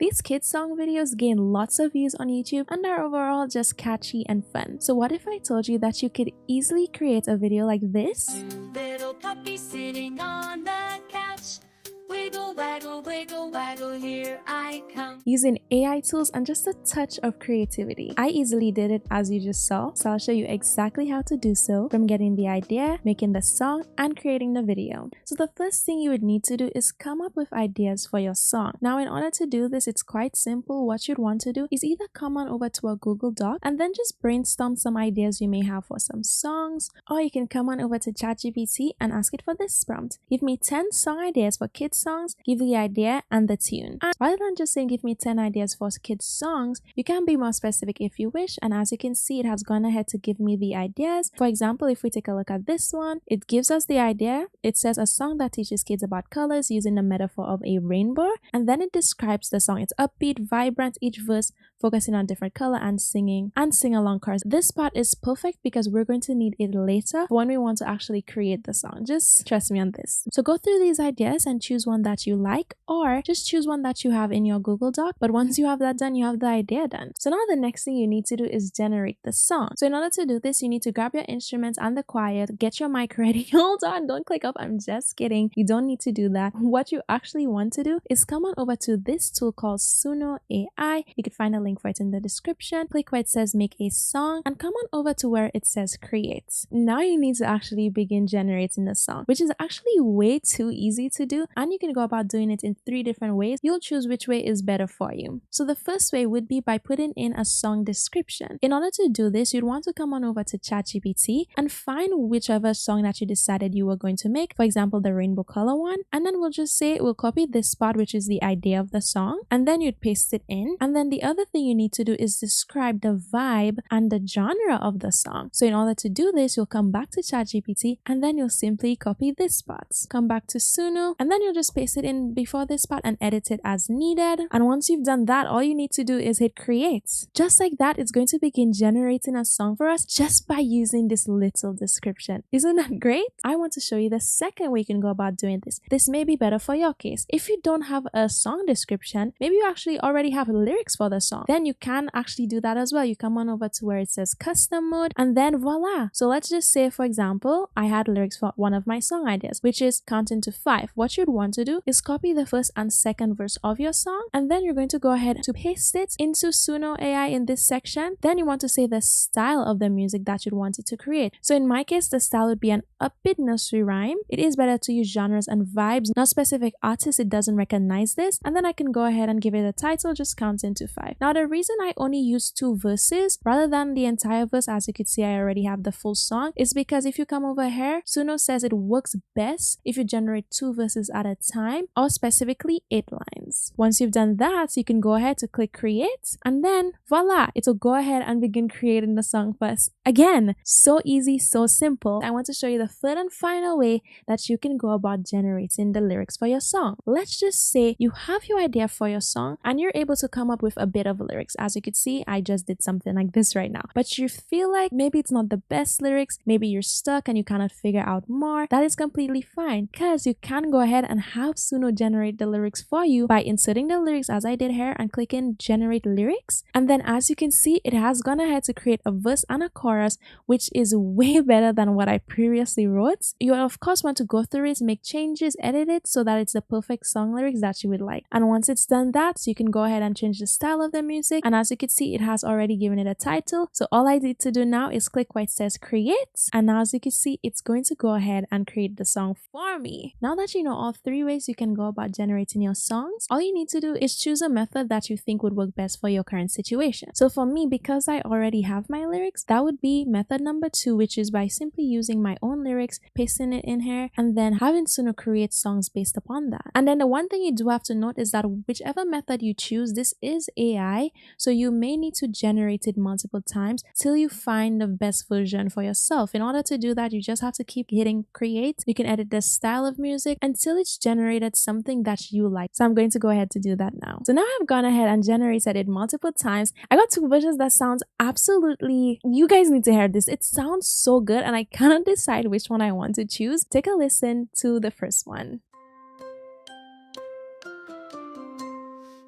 These kids song videos gain lots of views on YouTube and are overall just catchy and fun. So what if I told you that you could easily create a video like this? Little puppy sitting on the couch. Wiggle, waggle, wiggle, waggle, here I come. Using AI tools and just a touch of creativity. I easily did it as you just saw, so I'll show you exactly how to do so, from getting the idea, making the song, and creating the video. So the first thing you would need to do is come up with ideas for your song. Now in order to do this, it's quite simple. What you'd want to do is either come on over to a Google Doc and then just brainstorm some ideas you may have for some songs, or you can come on over to ChatGPT and ask it for this prompt. Give me 10 song ideas for kids songs, give the idea and the tune. And rather than just saying give me 10 ideas for kids songs, you can be more specific if you wish, and as you can see, it has gone ahead to give me the ideas. For example, if we take a look at this one, it gives us the idea. It says a song that teaches kids about colors using the metaphor of a rainbow, and then it describes the song. It's upbeat, vibrant, each verse focusing on different color and singing and sing along chorus. This part is perfect because we're going to need it later when we want to actually create the song. Just trust me on this. So go through these ideas and choose one that you like, or just choose one that you have in your Google Doc. But once you have that done, you have the idea done. So now the next thing you need to do is generate the song. So in order to do this, you need to grab your instruments and the choir, get your mic ready. Hold on, don't click up. I'm just kidding. You don't need to do that. What you actually want to do is come on over to this tool called Suno AI. You can find a link for it in the description. Click where it says make a song and come on over to where it says create. Now you need to actually begin generating the song, which is actually way too easy to do, and you can go about doing it in 3 different ways. You'll choose which way is better for you. So the first way would be by putting in a song description. In order to do this, you'd want to come on over to ChatGPT and find whichever song that you decided you were going to make, for example the rainbow color one, and then we'll just say we'll copy this part, which is the idea of the song, and then you'd paste it in. And then the other thing you need to do is describe the vibe and the genre of the song. So in order to do this, you'll come back to ChatGPT and then you'll simply copy this part, come back to Suno, and then you'll just paste it in before this part and edit it as needed. And once you've done that, all you need to do is hit create. Just like that, it's going to begin generating a song for us just by using this little description. Isn't that great? I want to show you the second way you can go about doing this. This may be better for your case. If you don't have a song description, maybe you actually already have lyrics for the song, then you can actually do that as well. You come on over to where it says custom mode and then voila. So let's just say, for example, I had lyrics for one of my song ideas, which is counting to 5. What you'd want to do is copy the first and second verse of your song, and then you're going to go ahead to paste it into Suno AI in this section. Then you want to say the style of the music that you'd want it to create. So in my case, the style would be an upbeat nursery rhyme. It is better to use genres and vibes, not specific artists. It doesn't recognize this. And then I can go ahead and give it a title, just counting to 5. Now the reason I only use 2 verses rather than the entire verse, as you can see I already have the full song, is because if you come over here, Suno says it works best if you generate 2 verses at a time, or specifically 8 lines. Once you've done that, you can go ahead to click create, and then voila, it'll go ahead and begin creating the song for us. Again, so easy, so simple. I want to show you the third and final way that you can go about generating the lyrics for your song. Let's just say you have your idea for your song and you're able to come up with a bit of lyrics. As you can see, I just did something like this right now, but you feel like maybe it's not the best lyrics, maybe you're stuck and you cannot figure out more. That is completely fine, because you can go ahead and have Suno generate the lyrics for you by inserting the lyrics as I did here and clicking generate lyrics. And then as you can see, it has gone ahead to create a verse and a chorus, which is way better than what I previously wrote. You of course want to go through it, make changes, edit it so that it's the perfect song lyrics that you would like. And once it's done that, so you can go ahead and change the style of the music. And as you can see, it has already given it a title. So all I need to do now is click where it says create. And now as you can see, it's going to go ahead and create the song for me. Now that you know all 3 ways you can go about generating your songs, all you need to do is choose a method that you think would work best for your current situation. So for me, because I already have my lyrics, that would be method number 2, which is by simply using my own lyrics, pasting it in here, and then having Suno create songs based upon that. And then the one thing you do have to note is that whichever method you choose, this is AI, so you may need to generate it multiple times till you find the best version for yourself. In order to do that, you just have to keep hitting create. You can edit the style of music until it's generated something that you like. So I'm going to go ahead to do that now. So now I've gone ahead and generated it multiple times. I got 2 versions that sounds absolutely, you guys need to hear this. It sounds so good and I cannot decide which one I want to choose. Take a listen to the first one.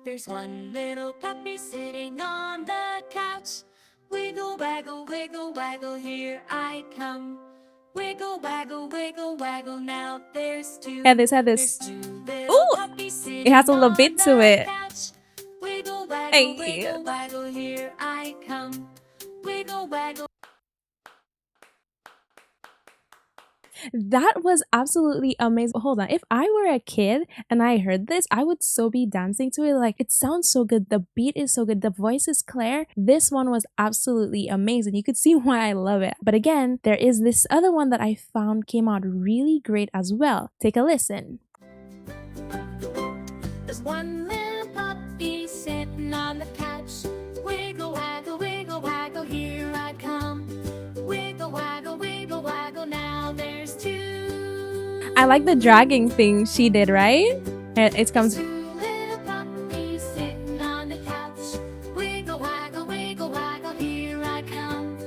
There's one little puppy sitting on the couch. Wiggle, waggle, wiggle, waggle, here I come. Wiggle, waggle, wiggle, waggle, now there's two. Yeah, this had There's this. two little Ooh, puppies sitting it has a little on bit to the it. couch. Wiggle, waggle, Hey. wiggle, waggle, here I come. Wiggle, waggle. That was absolutely amazing. Hold on. If I were a kid and I heard this, I would so be dancing to it. Like, it sounds so good. The beat is so good. The voice is clear. This one was absolutely amazing. You could see why I love it. But again, there is this other one that I found came out really great as well. Take a listen. There's one little puppy sitting on the couch. Wiggle, waggle, here I come. Wiggle, waggle, waggle, now there's two. I like the dragging thing she did, right? It comes. Two little puppies sitting on the couch. Wiggle, waggle, here I come.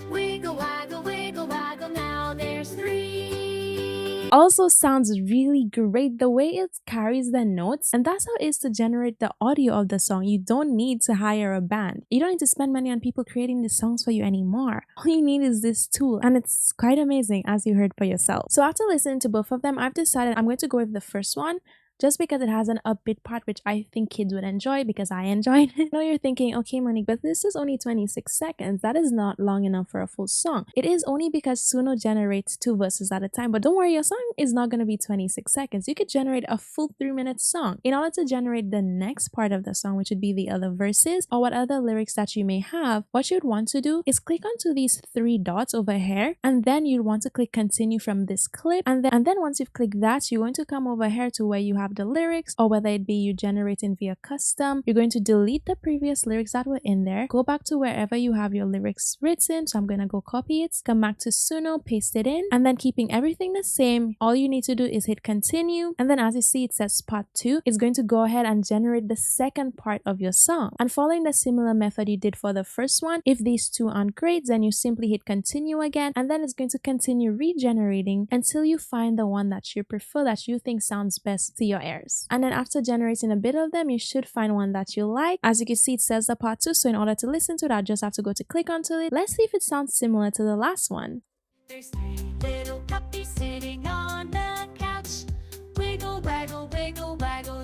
Wiggle, waggle, now there's three. Also sounds really great the way it carries the notes, and that's how it is to generate the audio of the song. You don't need to hire a band. You don't need to spend money on people creating the songs for you anymore. All you need is this tool, and it's quite amazing, as you heard for yourself. So after listening to both of them, I've decided I'm going to go with the first one, just because it has an upbeat part which I think kids would enjoy because I enjoyed it. I know you're thinking, okay Monique, but this is only 26 seconds. That is not long enough for a full song. It is only because Suno generates 2 verses at a time, but don't worry, your song is not going to be 26 seconds. You could generate a full 3-minute song. In order to generate the next part of the song, which would be the other verses or what other lyrics that you may have, what you'd want to do is click onto these 3 dots over here, and then you'd want to click continue from this clip, and then once you've clicked that, you're going to come over here to where you have the lyrics, or whether it be you generating via custom. You're going to delete the previous lyrics that were in there, go back to wherever you have your lyrics written. So I'm going to go copy it, come back to Suno, paste it in, and then keeping everything the same, all you need to do is hit continue, and then as you see it says part 2. It's going to go ahead and generate the second part of your song, and following the similar method you did for the first one. If these two aren't great, then you simply hit continue again, and then it's going to continue regenerating until you find the one that you prefer, that you think sounds best to your ears. And then after generating a bit of them, you should find one that you like. As you can see, it says the part 2, so in order to listen to it, I just have to go to click onto it. Let's see if it sounds similar to the last one. There's 3 little puppies sitting on the couch. Wiggle, waggle,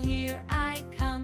here I come.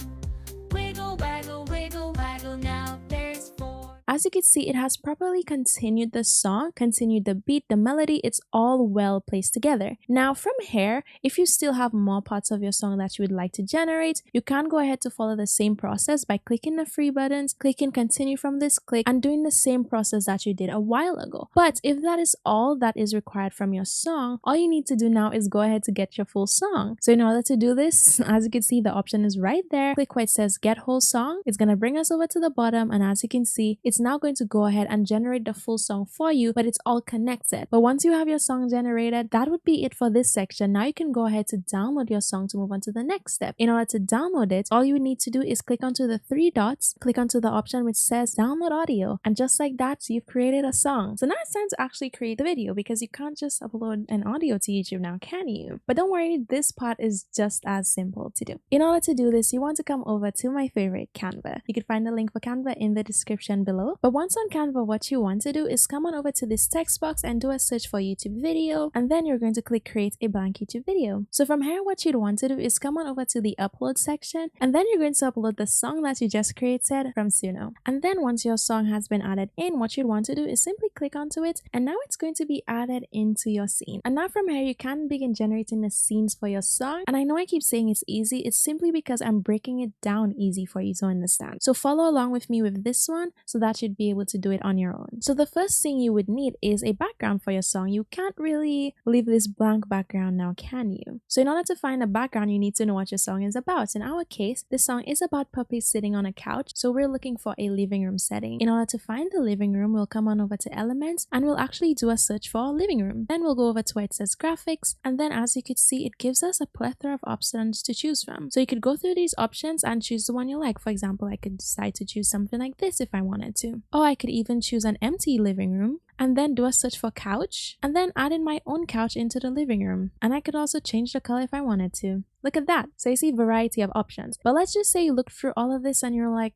Wiggle, waggle, now there's 4. As you can see, it has properly continued the song, continued the beat, the melody. It's all well placed together. Now from here, if you still have more parts of your song that you would like to generate, you can go ahead to follow the same process by clicking the free buttons, clicking continue from this click, and doing the same process that you did a while ago. But if that is all that is required from your song, all you need to do now is go ahead to get your full song. So in order to do this, as you can see, the option is right there. Click where it says get whole song. It's going to bring us over to the bottom, and as you can see, it's now going to go ahead and generate the full song for you, but it's all connected. But once you have your song generated, that would be it for this section. Now you can go ahead to download your song to move on to the next step. In order to download it, all you need to do is click onto the 3 dots, click onto the option which says download audio, and just like that, you've created a song. So now it's time to actually create the video, because you can't just upload an audio to YouTube now, can you? But don't worry, this part is just as simple to do. In order to do this, you want to come over to my favorite, Canva. You can find the link for Canva in the description below. But once on Canva, what you want to do is come on over to this text box and do a search for YouTube video, and then you're going to click create a blank YouTube video. So from here, what you'd want to do is come on over to the upload section, and then you're going to upload the song that you just created from Suno. And then once your song has been added in, what you'd want to do is simply click onto it, and now it's going to be added into your scene. And now from here, you can begin generating the scenes for your song. And I know I keep saying it's easy, it's simply because I'm breaking it down easy for you to understand. So follow along with me with this one so that you'd be able to do it on your own. So the first thing you would need is a background for your song. You can't really leave this blank background now, can you? So in order to find a background, you need to know what your song is about. In our case, this song is about puppies sitting on a couch, so we're looking for a living room setting. In order to find the living room, we'll come on over to elements, and we'll actually do a search for living room. Then we'll go over to where it says graphics, and then as you could see, it gives us a plethora of options to choose from. So you could go through these options and choose the one you like. For example, I could decide to choose something like this if I wanted to, or I could even choose an empty living room. and then do a search for couch, and then add in my own couch into the living room. And I could also change the color if I wanted to. Look at that. So you see variety of options. But let's just say you looked through all of this and you're like,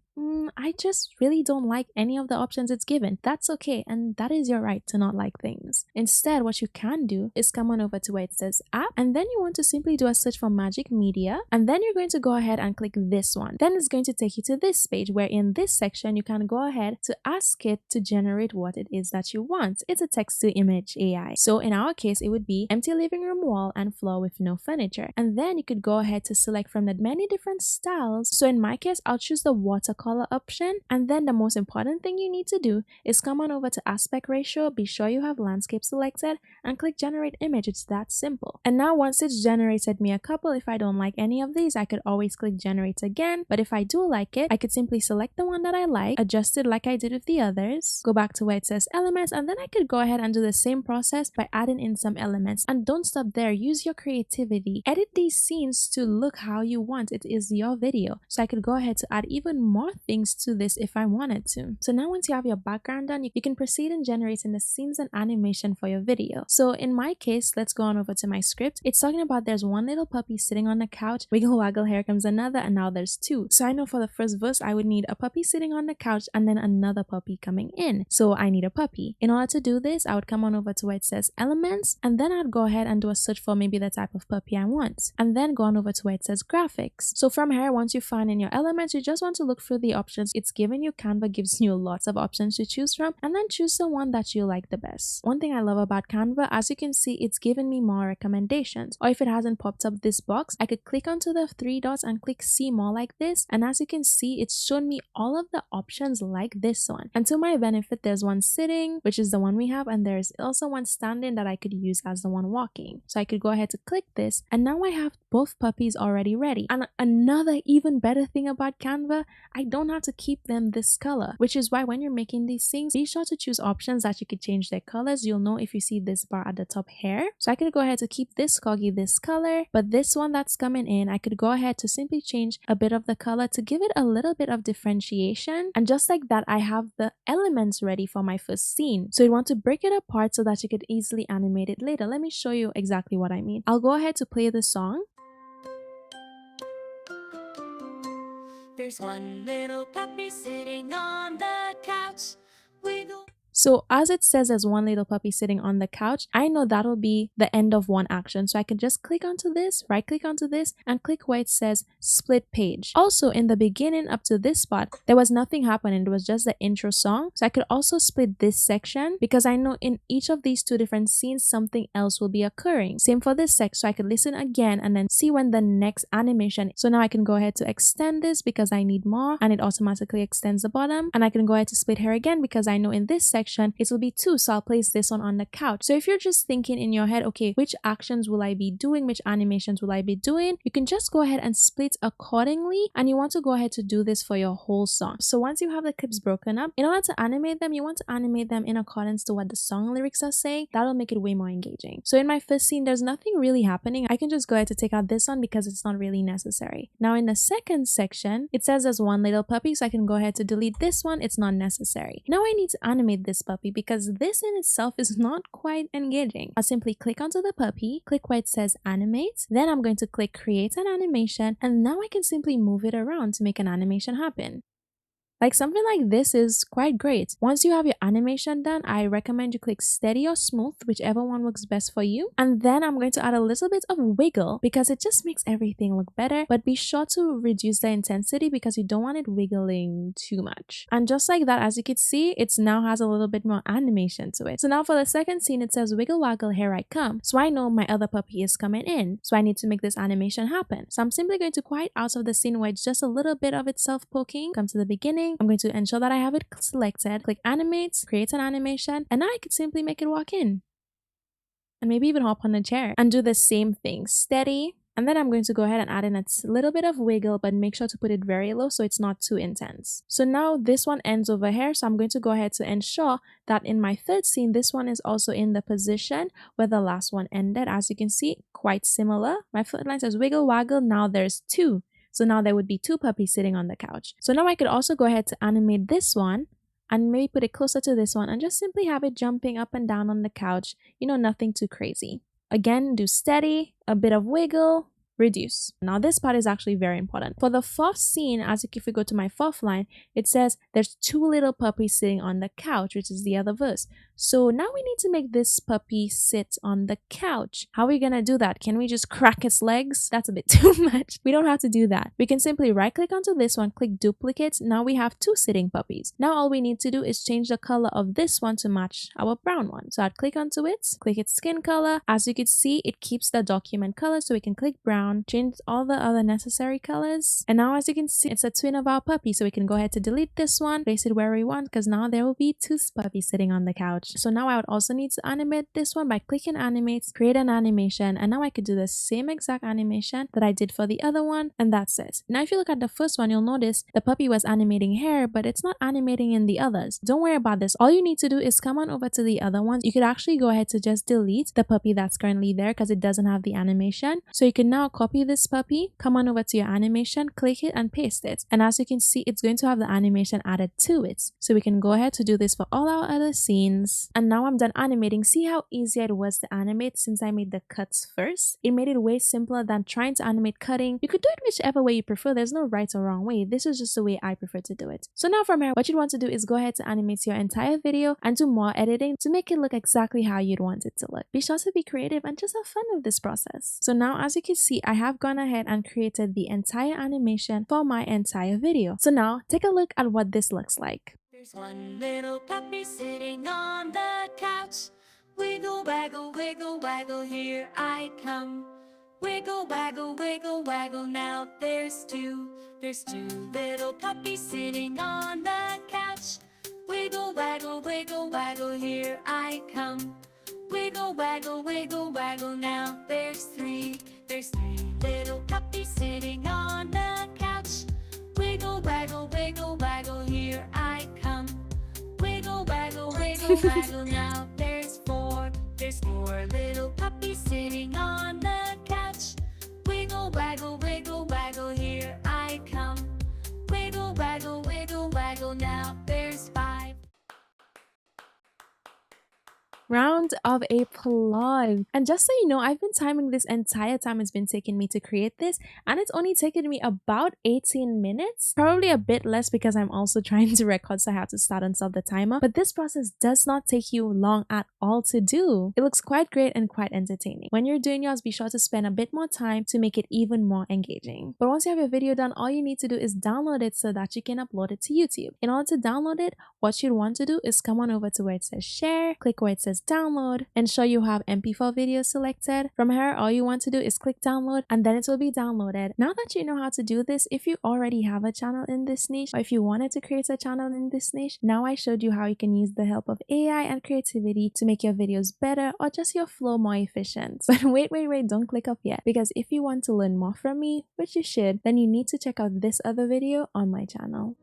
I just really don't like any of the options it's given. That's okay, and that is your right to not like things. Instead, what you can do is come on over to where it says app, and then you want to simply do a search for Magic Media, and then you're going to go ahead and click this one. Then it's going to take you to this page where in this section you can go ahead to ask it to generate what it is that you want. It's a text to image AI. So in our case, it would be empty living room wall and floor with no furniture. And then you could go ahead to select from the many different styles. So in my case, I'll choose the watercolor option, and then the most important thing you need to do is come on over to aspect ratio, be sure you have landscape selected, and click generate image. It's that simple. And now once it's generated me a couple, if I don't like any of these, I could always click generate again. But if I do like it, I could simply select the one that I like, adjust it like I did with the others, go back to where it says elements, and then I could go ahead and do the same process by adding in some elements. And don't stop there, use your creativity, edit these scenes to look how you want. It is your video, so I could go ahead to add even more things to this if I wanted to. So now once you have your background done, you can proceed in generating the scenes and animation for your video. So in my case, let's go on over to my script. It's talking about there's one little puppy sitting on the couch, wiggle waggle, here comes another, and now there's two. So I know for the first verse I would need a puppy sitting on the couch and then another puppy coming in. So I need a puppy. In order to do this, I would come on over to where it says elements, and then I'd go ahead and do a search for maybe the type of puppy I want, and then go on over to where it says graphics. So from here, once you find in your elements, you just want to look through the options it's given you. Canva gives you lots of options to choose from, and then choose the one that you like the best. One thing I love about Canva, as you can see, it's given me more recommendations. Or if it hasn't popped up this box, I could click onto the three dots and click see more like this, and as you can see, it's shown me all of the options like this one. And to my benefit, there's one sitting, which is the one we have, and there's also one standing that I could use as the one walking. So I could go ahead to click this, and now I have both puppies already ready. And another even better thing about Canva, I don't have to keep them this color, which is why when you're making these things, be sure to choose options that you could change their colors. You'll know if you see this bar at the top here. So I could go ahead to keep this corgi this color, but this one that's coming in, I could go ahead to simply change a bit of the color to give it a little bit of differentiation. And just like that, I have the elements ready for my first scene. So you want to break it apart so that you could easily animate it later. Let me show you exactly what I mean. I'll go ahead to play the song. There's one little puppy sitting on the couch. Wiggle. So as it says there's one little puppy sitting on the couch, I know that'll be the end of one action. So I can just click onto this, right click onto this, and click where it says split page. Also in the beginning up to this spot, there was nothing happening. It was just the intro song. So I could also split this section because I know in each of these two different scenes, something else will be occurring. Same for this section. So I could listen again and then see when the next animation. So now I can go ahead to extend this because I need more, and it automatically extends the bottom. And I can go ahead to split here again because I know in this section it will be two, so I'll place this one on the couch. So if you're just thinking in your head, okay, which actions will I be doing, which animations will I be doing, you can just go ahead and split accordingly, and you want to go ahead to do this for your whole song. So once you have the clips broken up, in order to animate them, you want to animate them in accordance to what the song lyrics are saying. That'll make it way more engaging. So in my first scene, there's nothing really happening. I can just go ahead to take out this one because it's not really necessary. Now in the second section, it says there's one little puppy, so I can go ahead to delete this one. It's not necessary. Now I need to animate this puppy because this in itself is not quite engaging. I'll simply click onto the puppy, click where it says animate, then I'm going to click create an animation, and now I can simply move it around to make an animation happen. Like something like this is quite great. Once you have your animation done, I recommend you click steady or smooth, whichever one works best for you. And then I'm going to add a little bit of wiggle because it just makes everything look better. But be sure to reduce the intensity because you don't want it wiggling too much. And just like that, as you can see, it now has a little bit more animation to it. So now for the second scene, it says wiggle waggle, here I come. So I know my other puppy is coming in. So I need to make this animation happen. So I'm simply going to quiet out of the scene where it's just a little bit of itself poking. Come to the beginning. I'm going to ensure that I have it selected, click animate, create an animation, and now I could simply make it walk in. And maybe even hop on the chair and do the same thing, steady. And then I'm going to go ahead and add in a little bit of wiggle, but make sure to put it very low so it's not too intense. So now this one ends over here. So I'm going to go ahead to ensure that in my third scene, this one is also in the position where the last one ended. As you can see, quite similar. My foot line says wiggle waggle. Now there's two. So now there would be two puppies sitting on the couch. So now I could also go ahead to animate this one and maybe put it closer to this one and just simply have it jumping up and down on the couch. You know, nothing too crazy. Again, do steady, a bit of wiggle, reduce. Now this part is actually very important. For the fourth scene, if we go to my fourth line, it says there's two little puppies sitting on the couch, which is the other verse. So now we need to make this puppy sit on the couch. How are we gonna do that? Can we just crack its legs? That's a bit too much. We don't have to do that. We can simply right click onto this one, click duplicate. Now we have two sitting puppies. Now all we need to do is change the color of this one to match our brown one. So I'd click onto it, click its skin color. As you can see, it keeps the document color, so we can click brown, change all the other necessary colors. And now as you can see, it's a twin of our puppy, so we can go ahead to delete this one, place it where we want, because now there will be two puppies sitting on the couch. So now I would also need to animate this one by clicking animate, create an animation, and now I could do the same exact animation that I did for the other one, and that's it. Now if you look at the first one, you'll notice the puppy was animating hair, but it's not animating in the others. Don't worry about this. All you need to do is come on over to the other ones. You could actually go ahead to just delete the puppy that's currently there because it doesn't have the animation. So you can now copy this puppy, come on over to your animation, click it and paste it. And as you can see, it's going to have the animation added to it. So we can go ahead to do this for all our other scenes. And now I'm done animating. See how easy it was to animate since I made the cuts first? It made it way simpler than trying to animate cutting. You could do it whichever way you prefer. There's no right or wrong way. This is just the way I prefer to do it. So now from here, what you'd want to do is go ahead to animate your entire video and do more editing to make it look exactly how you'd want it to look. Be sure to be creative and just have fun with this process. So now as you can see, I have gone ahead and created the entire animation for my entire video. So now take a look at what this looks like. There's one little puppy sitting on the couch. Wiggle, waggle, wiggle, waggle, here I come. Wiggle, waggle, wiggle, waggle, now there's two. There's two little puppies sitting on the couch. Wiggle, waggle, wiggle, waggle, here I come. Wiggle, waggle, wiggle, waggle, now there's three. There's three little puppies sitting on the couch. Wiggle, waggle, wiggle, waggle, here I come. Wiggle, waggle, wiggle, waggle, now there's four. There's four little puppies sitting on the couch. Wiggle, waggle, wiggle, waggle, here I come. Wiggle, waggle, wiggle, waggle, now there's five. Round of applause. And just so you know, I've been timing this entire time it's been taking me to create this, and it's only taken me about 18 minutes, probably a bit less because I'm also trying to record, so I have to start and stop the timer. But this process does not take you long at all to do. It looks quite great and quite entertaining. When you're doing yours, be sure to spend a bit more time to make it even more engaging. But once you have your video done, all you need to do is download it so that you can upload it to YouTube. In order to download it, what you'd want to do is come on over to where it says share, click where it says download, ensure you have MP4 video selected. From here, all you want to do is click download and then it will be downloaded. Now that you know how to do this, if you already have a channel in this niche, or if you wanted to create a channel in this niche, now I showed you how you can use the help of AI and creativity to make your videos better or just your flow more efficient. But wait, don't click off yet, because if you want to learn more from me, which you should, then you need to check out this other video on my channel.